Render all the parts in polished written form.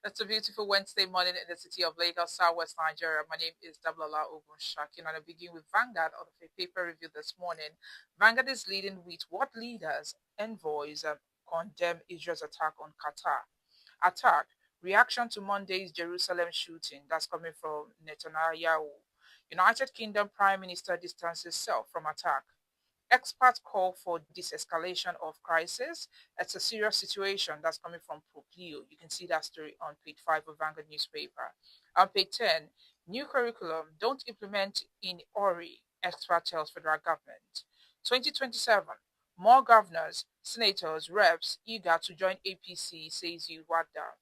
It's a beautiful Wednesday morning in the city of Lagos, Southwest Nigeria. My name is Dablola Ogunshaki, and I begin with Vanguard of the paper review this morning. Vanguard is leading with what leaders, envoys, condemn Israel's attack on Qatar. Attack, reaction to Monday's Jerusalem shooting. That's coming from Netanyahu. United Kingdom Prime Minister distances self from attack. Experts call for de-escalation of crisis. It's a serious situation. That's coming from Poplio. You can see that story on page 5 of Vanguard newspaper. On page 10, new curriculum don't implement in Ori, expert tells federal government. 2027, more governors, senators, reps eager to join APC, says Uwada.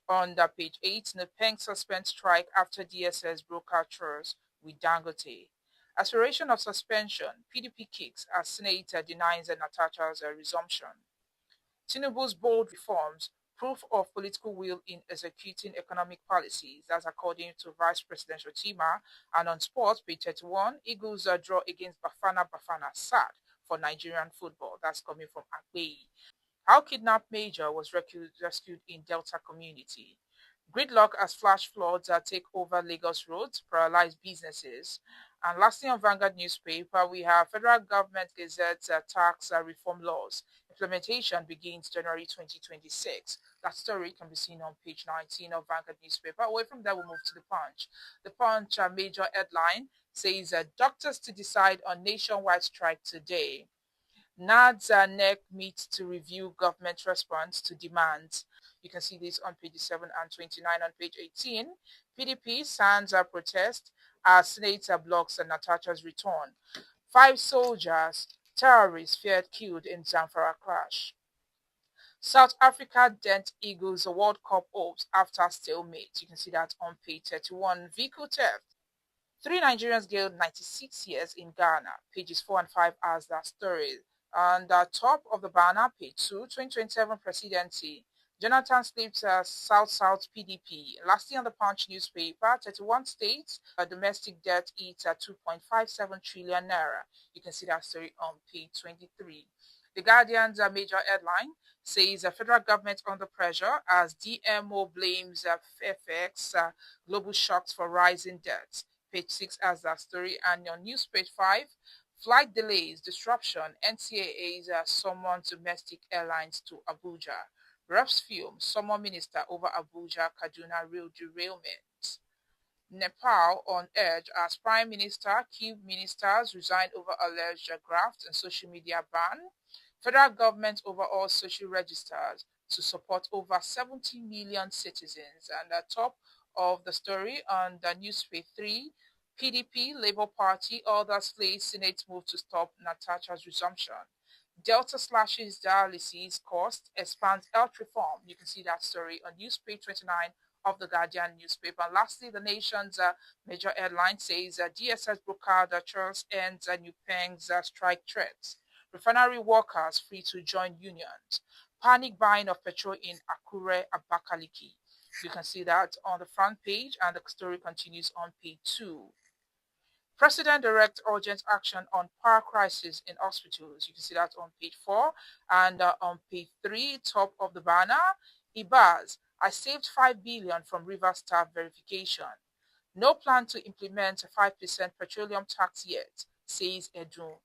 On the page 8, Nepeng suspends strike after DSS broker chores with Dangote. Aspiration of suspension, PDP kicks as Senator denies Natasha's resumption. Tinubu's bold reforms, proof of political will in executing economic policies. That's according to Vice Presidential Tima. And on sports, page 31, Eagles draw against Bafana sad for Nigerian football. That's coming from Akbei. How kidnapped Major was rescued in Delta community. Gridlock as flash floods take over Lagos roads, paralyze businesses. And lastly, on Vanguard newspaper, we have federal government gazette tax reform laws. Implementation begins January 2026. That story can be seen on page 19 of Vanguard newspaper. Away from that, we'll move to the Punch. The Punch major headline says doctors to decide on nationwide strike today. NADS NEC meets to review government response to demands. You can see this on page 7 and 29. On page 18, PDP signs a protest as Senator blocks Natasha's return. 5 soldiers, terrorists feared killed in Zamfara crash. South Africa dent Eagles World Cup hopes after stalemate. You can see that on page 31. Vehicle theft. 3 Nigerians jailed 96 years in Ghana. Pages 4 and 5 as that story. On the top of the banner, page 2, 2027 presidency. Jonathan slips South PDP. Lastly, on the Punch newspaper, 31 states, domestic debt eats at 2.57 trillion naira. You can see that story on page 23. The Guardian's major headline says the federal government under pressure as DMO blames FX global shocks for rising debts. Page 6 as that story. And on news page 5, flight delays, disruption, NCAA's summon domestic airlines to Abuja. Reps film, summer minister over Abuja, Kaduna rail derailment. Nepal on edge as Prime Minister, key ministers resign over alleged graft and social media ban. Federal government overall social registers to support over 70 million citizens. And the top of the story on the newspaper 3, PDP, Labour Party, others flee Senate move to stop Natasha's resumption. Delta slashes dialysis cost, expands health reform. You can see that story on newspaper 29 of the Guardian newspaper. And lastly, the nation's major headline says DSS broker Charles ends New Peng's strike threats. Refinery workers free to join unions. Panic buying of petrol in Akure, Abakaliki. You can see that on the front page, and the story continues on page 2. President directs urgent action on power crisis in hospitals. You can see that on page 4. And on page 3, top of the banner, Ibaz, I saved 5 billion from river staff verification. No plan to implement a 5% petroleum tax yet, says Edu.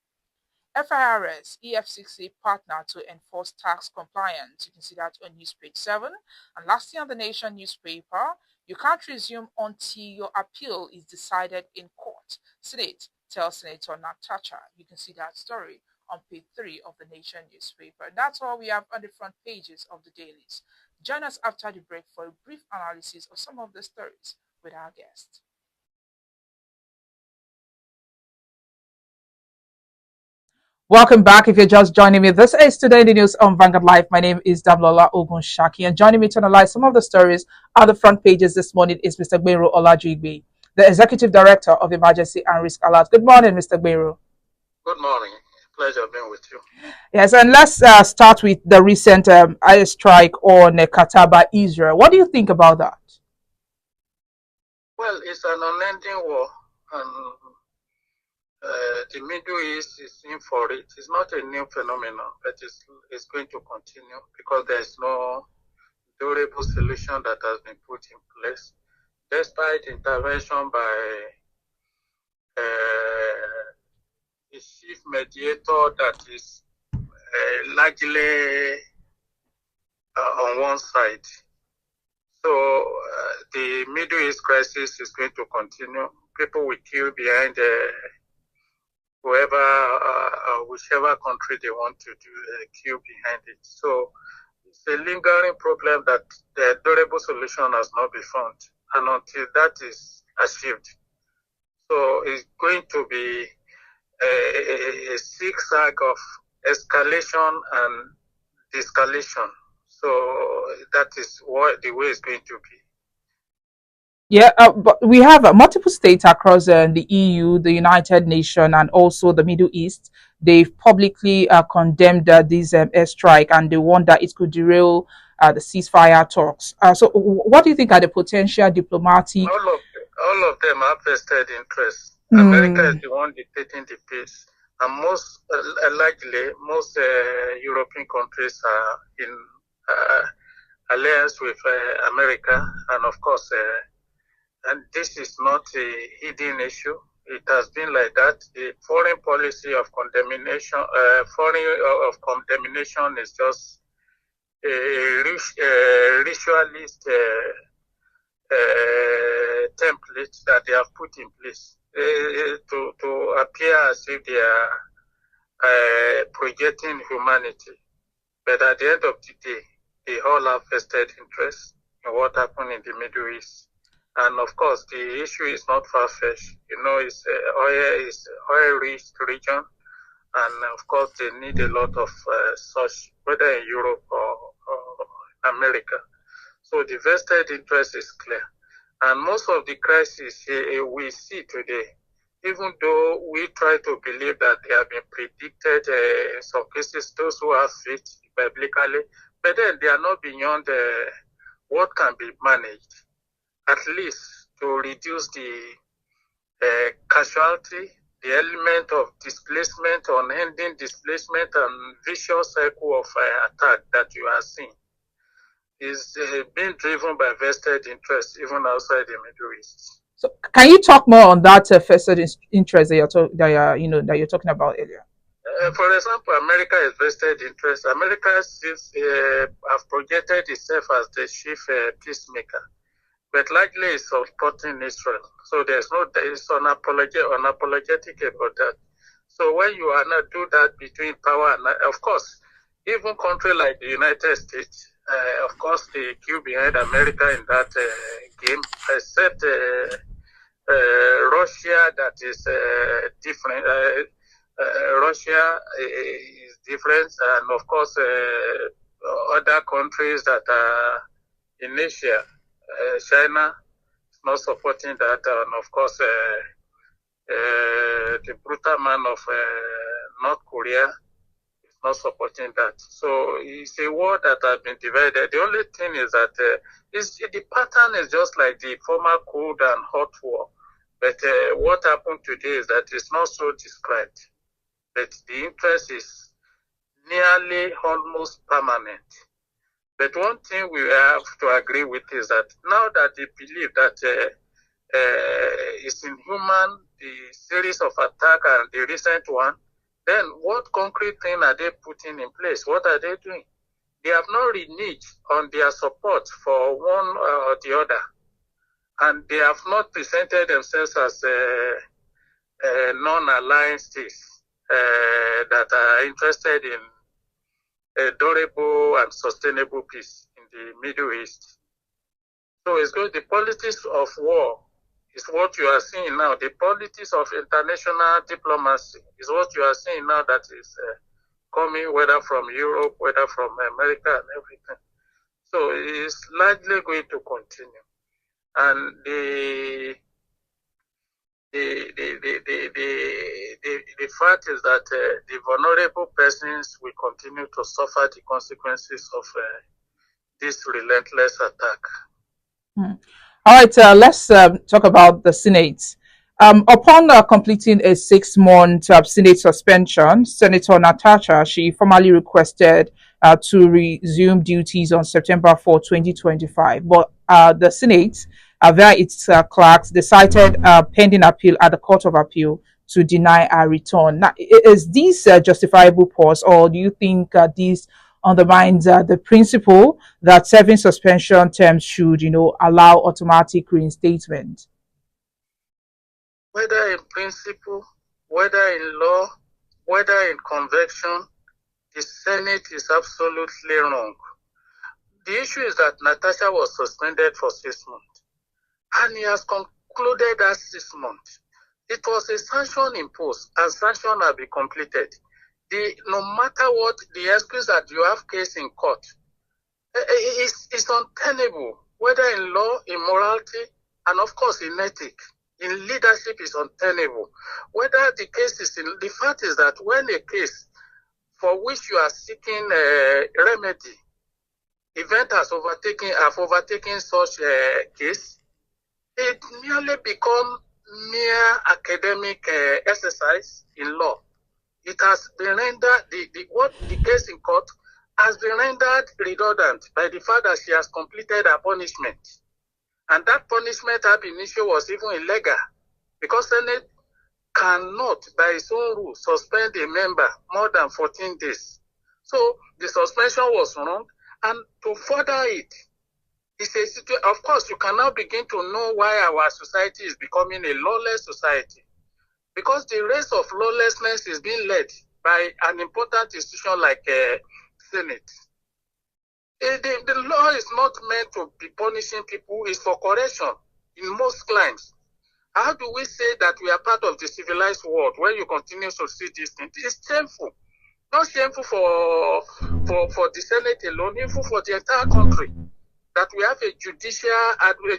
FIRS, EFCC partner to enforce tax compliance. You can see that on newspage 7. And lastly, on the Nation newspaper, you can't resume until your appeal is decided in court. Senate tells Senator Natasha. You can see that story on page 3 of the Nation newspaper. And that's all we have on the front pages of the dailies. Join us after the break for a brief analysis of some of the stories with our guest. Welcome back. If you're just joining me, this is Today in the News on Vanguard Live. My name is Dablola Ogunshaki, and joining me to analyze some of the stories on the front pages this morning is Mr. Gbero Olajigbe, the Executive Director of Emergency and Risk Alert. Good morning, Mr. Gbero. Good morning. Pleasure being with you. Yes, and let's start with the recent air strike on Qatar by Israel. What do you think about that? Well, it's an unending war, and the Middle East is in for it. It's not a new phenomenon, but it's going to continue because there's no durable solution that has been put in place, despite intervention by the chief mediator that is largely on one side. So the Middle East crisis is going to continue. People will queue behind whichever country they want to do queue behind it. So it's a lingering problem that the durable solution has not been found. And until that is achieved, so it's going to be a zigzag of escalation and de-escalation. So that is what the way it's going to be. Yeah, but we have multiple states across the EU, the United Nations, and also the Middle East. They've publicly condemned this airstrike, and they want that it could derail the ceasefire talks. So, what do you think are the potential diplomatic? All of them have vested interest. America is the one dictating the pace, and most likely most European countries are in alliance with America, and of course. And this is not a hidden issue. It has been like that. The foreign policy of condemnation, is just a ritualist template that they have put in place to appear as if they are projecting humanity. But at the end of the day, they all have vested interest in what happened in the Middle East. And of course, the issue is not far-fetched. It's oil-rich region, and of course, they need a lot of such, whether in Europe or America. So the vested interest is clear. And most of the crises we see today, even though we try to believe that they have been predicted in some cases, those who have faith biblically, but then they are not beyond what can be managed, at least to reduce the casualty, the element of displacement, unending displacement, and vicious cycle of attack that you are seeing is being driven by vested interest even outside the Middle East. So, can you talk more on that vested interest that you're talking about earlier? For example, America is vested interest. America have projected itself as the chief peacemaker, but largely it's supporting Israel. So it's unapologetic about that. So when you are not do that between power and, of course, even country like the United States, of course, they queue behind America in that game, except Russia, that is different. Russia is different, and of course, other countries that are in Asia. China is not supporting that, and of course, the brutal man of North Korea is not supporting that. So it's a war that has been divided. The only thing is that the pattern is just like the former cold and hot war. But what happened today is that it's not so described. But the interest is nearly almost permanent. But one thing we have to agree with is that now that they believe that it's inhuman, the series of attacks and the recent one, then what concrete thing are they putting in place? What are they doing? They have not reneged on their support for one or the other. And they have not presented themselves as non-aligned states that are interested in a durable and sustainable peace in the Middle East. So it's good. The politics of war is what you are seeing now. The politics of international diplomacy is what you are seeing now that is coming, whether from Europe, whether from America and everything. So it's largely going to continue. And the fact is that the vulnerable persons will continue to suffer the consequences of this relentless attack. All right, let's talk about the Senate. Upon completing a 6-month Senate suspension, Senator Natasha, she formally requested to resume duties on September 4, 2025. But the Senate, via its clerks, decided pending appeal at the Court of Appeal to deny a return. Now, is this a justifiable pause, or do you think this undermines the principle that serving suspension terms should, allow automatic reinstatement? Whether in principle, whether in law, whether in convention, the Senate is absolutely wrong. The issue is that Natasha was suspended for 6 months, and he has concluded that 6 months. It was a sanction imposed, and sanction have been completed. No matter what, the excuse that you have case in court, it's untenable, whether in law, in morality, and of course in ethics. In leadership is untenable. Whether the case is in, the fact is that when a case for which you are seeking remedy, event have overtaken such a case, it merely become mere academic exercise in law. It has been rendered, the case in court has been rendered redundant by the fact that she has completed her punishment. And that punishment ab initio was even illegal, because Senate cannot, by its own rule, suspend a member more than 14 days. So the suspension was wrong, and to further it, it's a situation. Of course, you can now begin to know why our society is becoming a lawless society, because the race of lawlessness is being led by an important institution like Senate. The law is not meant to be punishing people, it's for correction in most crimes. How do we say that we are part of the civilized world when you continue to see this thing? It's shameful. Not shameful for the Senate alone, even for the entire country. That we have a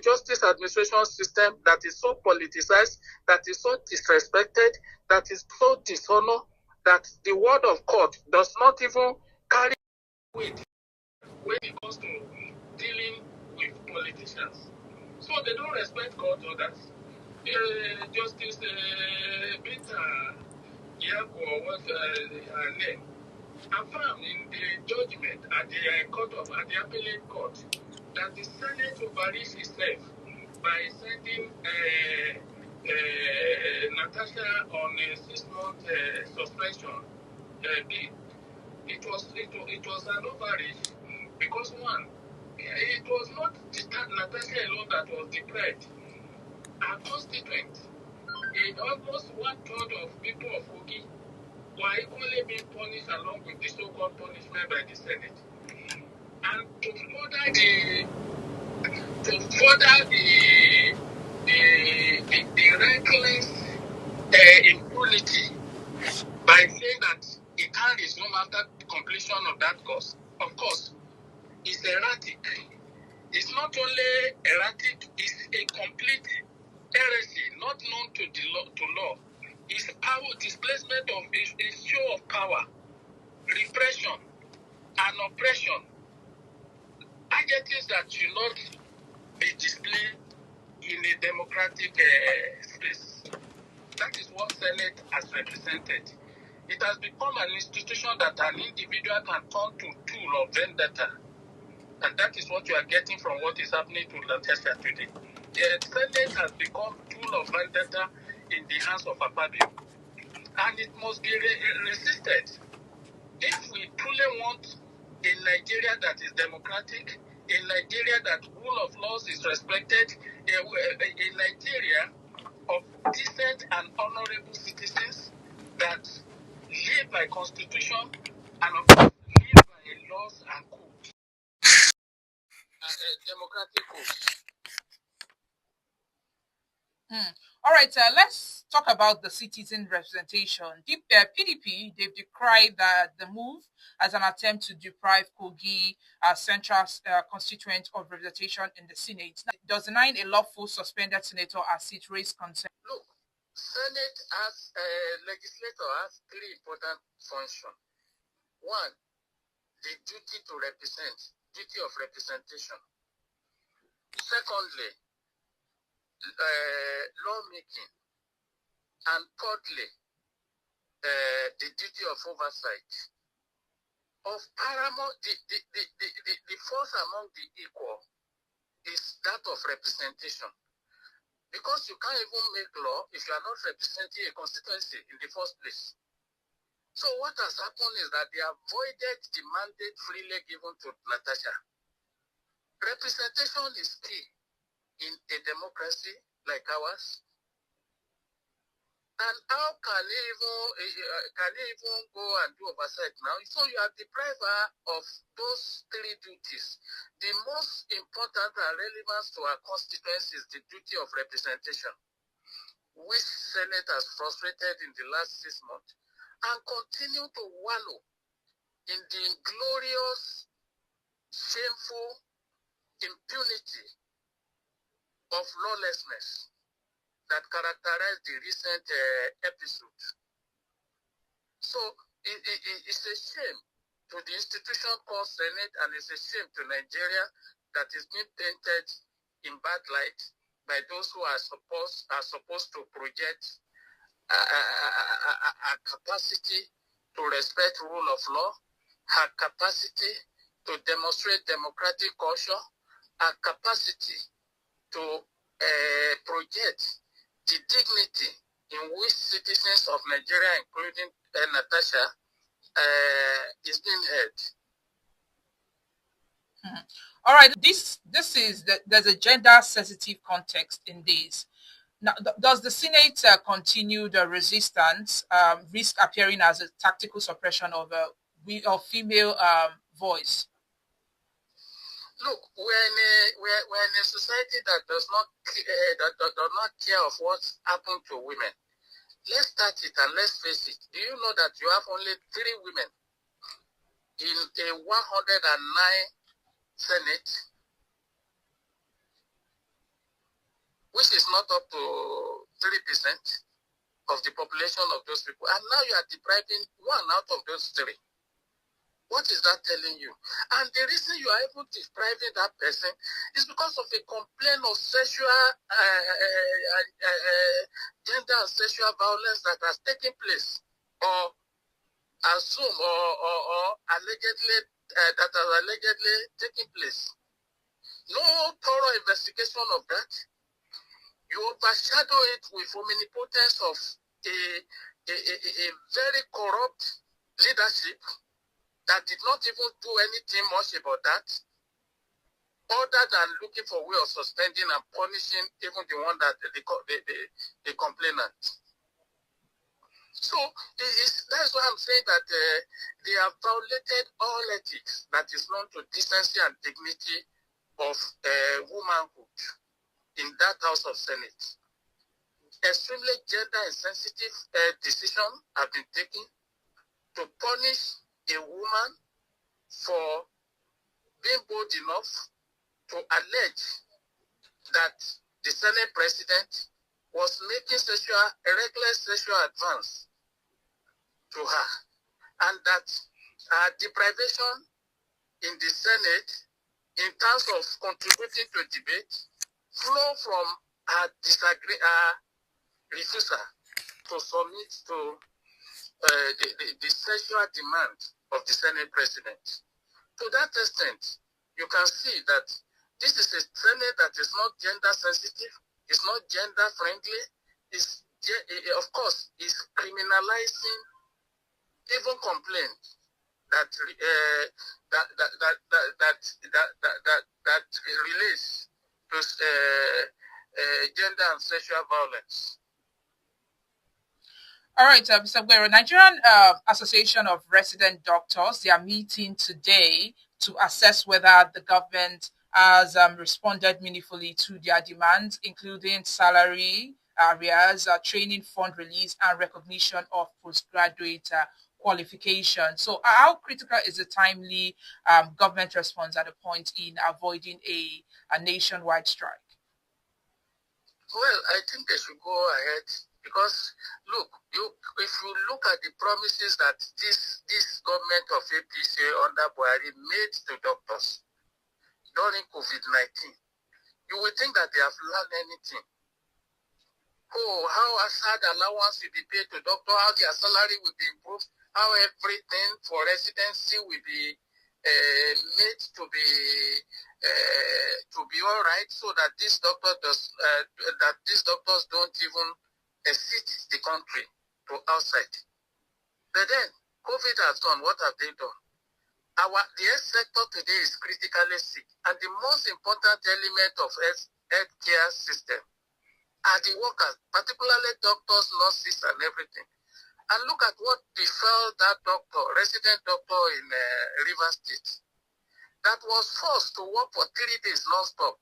justice administration system that is so politicized, that is so disrespected, that is so dishonored, that the word of court does not even carry weight when it comes to dealing with politicians. So they don't respect court orders. Justice Bita Yako, or what her name, affirmed in the judgment at the appellate court that the Senate overreached itself by sending Natasha on a 6-month suspension bill. It was an overreach because, one, it was not Natasha alone that was deprived. Our constituents, almost 1/3 of people of Kogi were equally being punished along with the so-called punishment by the Senate. And to further the reckless impunity by saying that it can't resume after completion of that course, of course, is erratic. It's not only erratic, it's a complete heresy, not known to law. It's power displacement of a show of power, repression, and oppression. Adjectives that should not be displayed in a democratic space. That is what Senate has represented. It has become an institution that an individual can turn to tool of vendetta. And that is what you are getting from what is happening to Natasha today. The Senate has become tool of vendetta in the hands of Akpabio. And it must be resisted. If we truly want a Nigeria that is democratic, a Nigeria that rule of laws is respected, a Nigeria of decent and honorable citizens that live by constitution and of course live by laws and codes, democratic codes. All right, let's talk about the citizen representation. The PDP, they've decried the move as an attempt to deprive Kogi, central constituent, of representation in the Senate. Does denying a lawful suspended senator a seat raise concern? Look, Senate as a legislator has 3 important functions. One, the duty to represent, duty of representation. Secondly, lawmaking. And thirdly, the duty of oversight. of paramount, the force among the equal is that of representation. Because you can't even make law if you are not representing a constituency in the first place. So what has happened is that they avoided the mandate freely given to Natasha. Representation is key in a democracy like ours. And how can he even go and do oversight now? So you are deprived of those three duties. The most important and relevant to our constituency is the duty of representation, which Senate has frustrated in the last 6 months and continue to wallow in the inglorious, shameful impunity of lawlessness that characterized the recent episode. So it's a shame to the institution called Senate, and it's a shame to Nigeria that is being painted in bad light by those who are supposed to project a capacity to respect rule of law, a capacity to demonstrate democratic culture, a capacity to project the dignity in which citizens of Nigeria, including Natasha, is being held. All right, there's a gender sensitive context in this. Now, does the Senate continue the resistance, risk appearing as a tactical suppression of female voice? Look, we're in a society that does not care of what's happened to women. Let's start it and let's face it. Do you know that you have only 3 women in a 109 Senate, which is not up to 3% of the population of those people, and now you are depriving 1 out of those 3. What is that telling you? And the reason you are able to depriving that person is because of a complaint of sexual, gender and sexual violence that has taken place, or assumed, or allegedly, that has allegedly taken place. No thorough investigation of that. You overshadow it with omnipotence of a very corrupt leadership that did not even do anything much about that, other than looking for a way of suspending and punishing even the one that the complainant. So that's why I'm saying that they have violated all ethics that is known to decency and dignity of womanhood in that House of Senate. Extremely gender insensitive decisions have been taken to punish a woman for being bold enough to allege that the Senate president was making reckless sexual advance to her, and that deprivation in the Senate in terms of contributing to debate flow from her refusal to submit to the sexual demand of the Senate president. To that extent, you can see that this is a Senate that is not gender sensitive, it's not gender friendly, of course, is criminalizing even complaints that relates to gender and sexual violence. All right, Mr. Guerrero, Nigerian Association of Resident Doctors, they are meeting today to assess whether the government has responded meaningfully to their demands, including salary arrears, training fund release, and recognition of postgraduate qualification. So how critical is the timely government response at a point in avoiding a nationwide strike? Well, I think they should go ahead. Because, look, if you look at the promises that this government of APC under Buhari made to doctors during COVID-19, you would think that they have learned anything. Oh, how Assad allowance will be paid to doctors, how their salary will be improved, how everything for residency will be made to be all right, so that these doctors don't even exit the country to outside. But then COVID has done. What have they done? The health sector today is critically sick, and the most important element of healthcare system are the workers, particularly doctors, nurses, and everything. And look at what befell that doctor, resident doctor in Rivers State, that was forced to work for 3 days non-stop.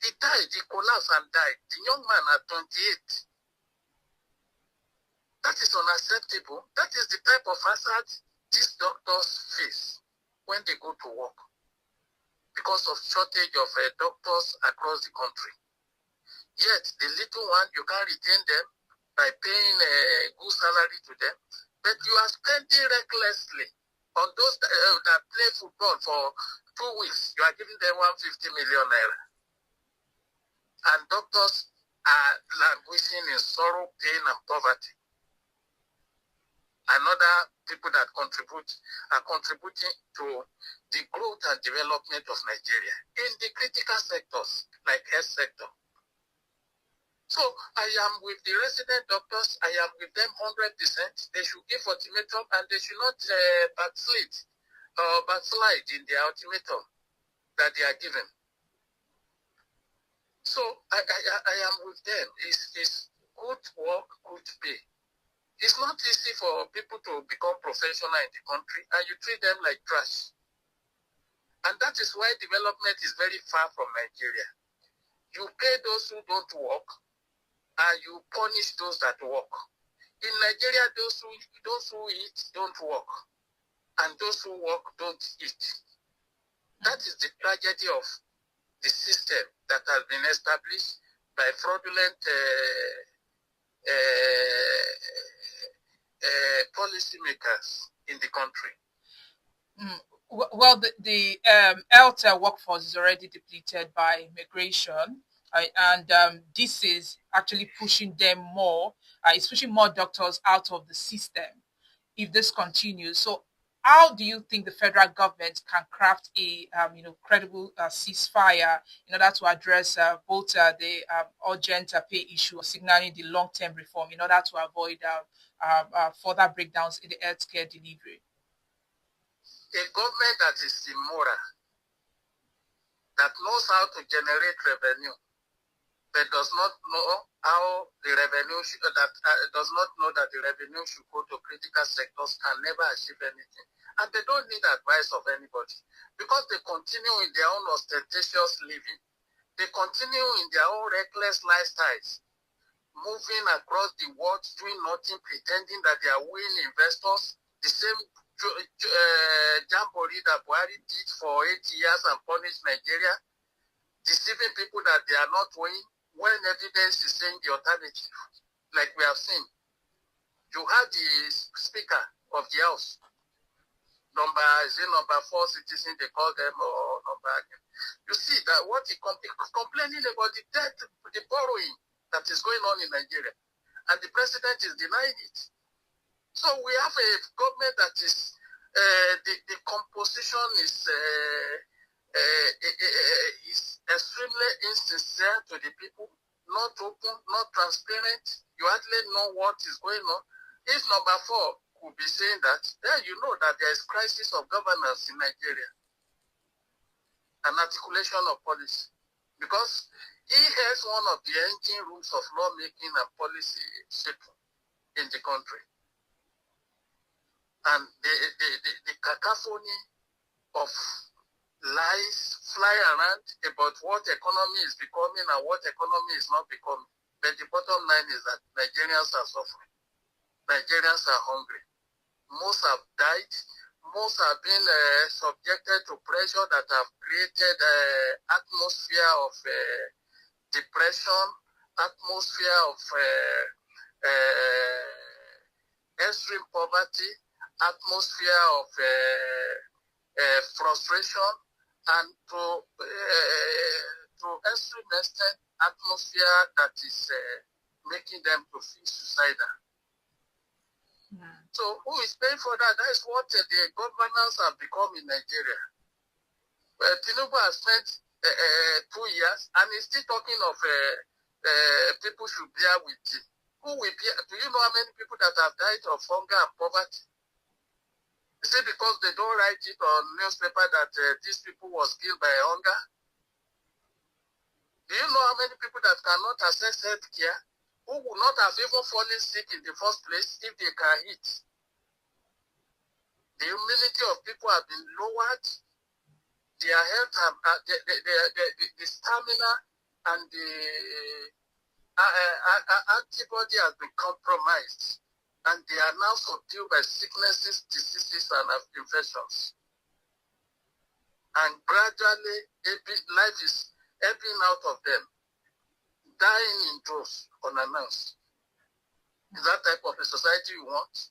He died, he collapsed and died. The young man at 28. That is unacceptable. That is the type of hazard these doctors face when they go to work because of shortage of doctors across the country. Yet, the little one, you can retain them by paying a good salary to them, but you are spending recklessly on those that play football for 2 weeks. You are giving them 150 million naira. And doctors are languishing in sorrow, pain, and poverty. And other people that are contributing to the growth and development of Nigeria in the critical sectors like health sector. So I am with the resident doctors. I am with them 100%. They should give ultimatum, and they should not backslide in their ultimatum that they are given. So I am with them. It's good work, good pay. It's not easy for people to become professional in the country, and you treat them like trash. And that is why development is very far from Nigeria. You pay those who don't work, and you punish those that work. In Nigeria, those who eat don't work, and those who work don't eat. That is the tragedy of the system that has been established by fraudulent policymakers in the country. Well, the health workforce is already depleted by immigration, and this is actually pushing them more. It's pushing more doctors out of the system if this continues. So, how do you think the federal government can craft a credible ceasefire in order to address both the urgent pay issue, signaling the long-term reform in order to avoid further breakdowns in the healthcare delivery? A government that is immoral, that knows how to generate revenue, but does not know how the revenue does not know that the revenue should go to critical sectors, can never achieve anything. And they don't need advice of anybody, because they continue in their own ostentatious living. They continue in their own reckless lifestyles, moving across the world, doing nothing, pretending that they are winning investors. The same jamboree that Buhari did for 8 years and punished Nigeria, deceiving people that they are not winning, when evidence is saying the alternative, like we have seen. You have the Speaker of the House, number 4 citizen, they call them, or number. You see that what he complaining about the debt, the borrowing that is going on in Nigeria, and the president is denying it. So we have a government that is the composition is extremely insincere to the people, not open, not transparent. You hardly know what is going on. If number 4 could be saying that, then you know that there is crisis of governance in Nigeria, an articulation of policy, because he has one of the engine rooms of lawmaking and policy shaping in the country. And the cacophony of lies fly around about what economy is becoming and what economy is not becoming. But the bottom line is that Nigerians are suffering. Nigerians are hungry. Most have died. Most have been subjected to pressure that have created an atmosphere of depression, atmosphere of extreme poverty, atmosphere of frustration, and to extreme extent, atmosphere that is making them to feel suicidal. So who is paying for that? That is what the governance have become in Nigeria. Tinubu has spent 2 years and he's still talking of people should bear with him. Who will bear? Do you know how many people that have died of hunger and poverty? Is it because they don't write it on newspaper that these people was killed by hunger? Do you know how many people that cannot access health care, who would not have even fallen sick in the first place if they can eat? The immunity of people have been lowered. Their health, the stamina and the antibody has been compromised. And they are now subdued by sicknesses, diseases, and infections. And gradually, life is ebbing out of them, dying in droves unannounced. Is that type of a society you want?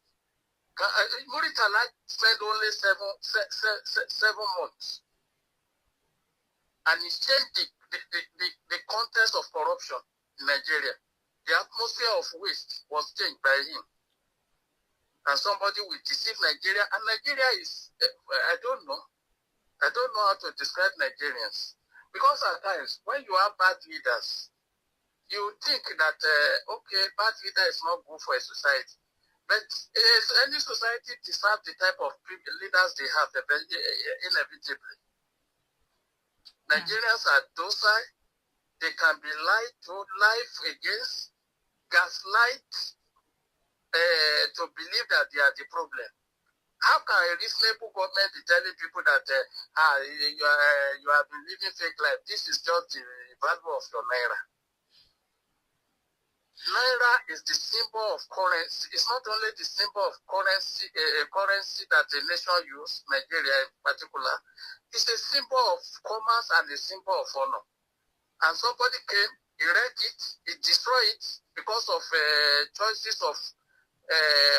Muritala spent only seven months, and he changed the context of corruption in Nigeria. The atmosphere of waste was changed by him. And somebody will deceive Nigeria. And Nigeria is, I don't know how to describe Nigerians. Because at times, when you have bad leaders, you think that, okay, bad leader is not good for a society. But any society deserves the type of leaders they have inevitably. Nigerians are docile. They can be lied to, life against, gaslight, to believe that they are the problem. How can a reasonable government be telling people that you have been living fake life? This is just the value of your naira. Naira is the symbol of currency. It's not only the symbol of currency, currency that a nation uses, Nigeria in particular. It's a symbol of commerce and a symbol of honor. And somebody came, he wrecked it, he destroyed it because of choices of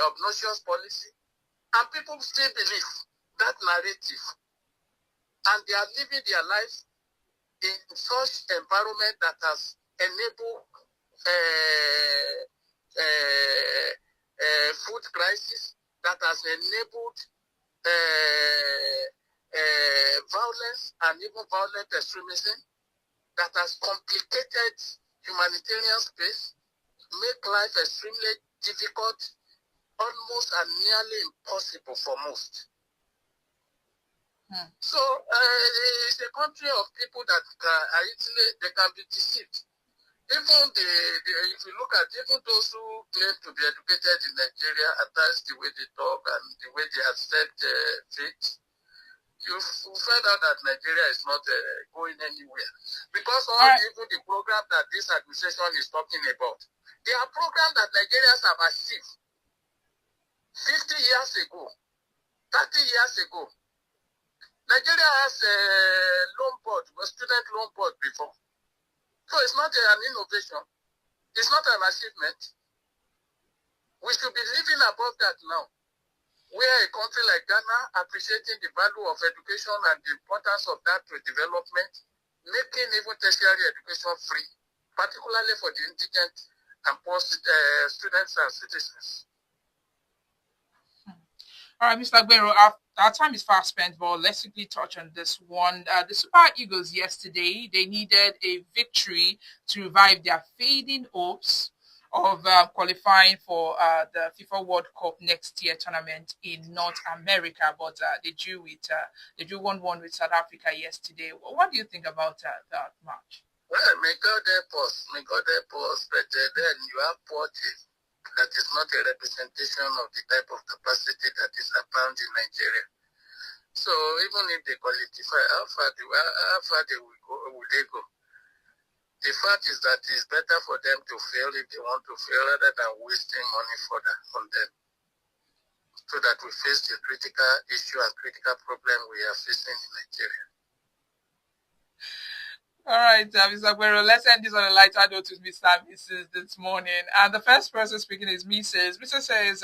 obnoxious policy. And people still believe that narrative. And they are living their lives in such environment that has enabled food crisis, that has enabled violence and even violent extremism, that has complicated humanitarian space, make life extremely difficult, almost and nearly impossible for most. So it's a country of people that are easily, they can be deceived. Even if you look at even those who claim to be educated in Nigeria, at times the way they talk and the way they accept faith, you find out that Nigeria is not going anywhere. Because even the program that this administration is talking about, they are programs that Nigerians have achieved 50 years ago, 30 years ago. Nigeria has a loan board, a student loan board before. So it's not an innovation. It's not an achievement. We should be living above that now. Where a country like Ghana appreciating the value of education and the importance of that to development, making even tertiary education free, particularly for the indigent and poor students and citizens. All right, Mr. Agbero, our time is fast spent, but let's quickly touch on this one. The Super Eagles yesterday, they needed a victory to revive their fading hopes of qualifying for the FIFA World Cup next year tournament in North America, but they drew 1-1 with South Africa yesterday. What do you think about that match? Well, may God help us, but then you have poor team. That is not a representation of the type of capacity that is abound in Nigeria. So even if they qualify, how far will they go? The fact is that it's better for them to fail if they want to fail rather than wasting money further on them. So that we face the critical issue and critical problem we are facing in Nigeria. All right, Mr. Agbero, let's end this on a lighter note with Mr. and Mrs. this morning. And the first person speaking is Mrs. Mrs. says,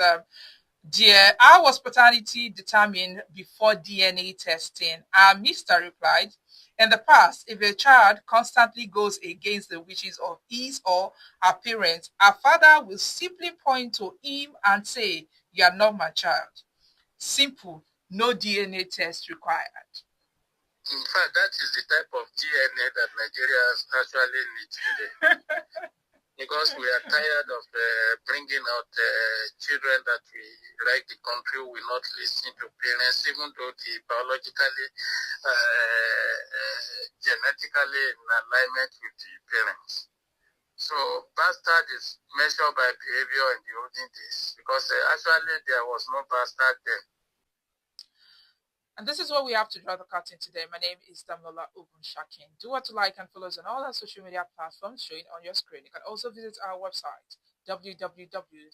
dear, how was paternity determined before DNA testing? And Mr. replied, in the past, if a child constantly goes against the wishes of his or her parents, her father will simply point to him and say, You are not my child. Simple. No DNA test required. In fact, that is the type of DNA that Nigerians actually need today. Because we are tired of bringing out children that we like the country will not listen to parents, even though they biologically, genetically in alignment with the parents. So bastard is measured by behavior in the olden days, because actually there was no bastard then. And this is what we have to draw the curtain today. My name is Damola Ogunshakin. Do what to like and follow us on all our social media platforms showing on your screen. You can also visit our website, www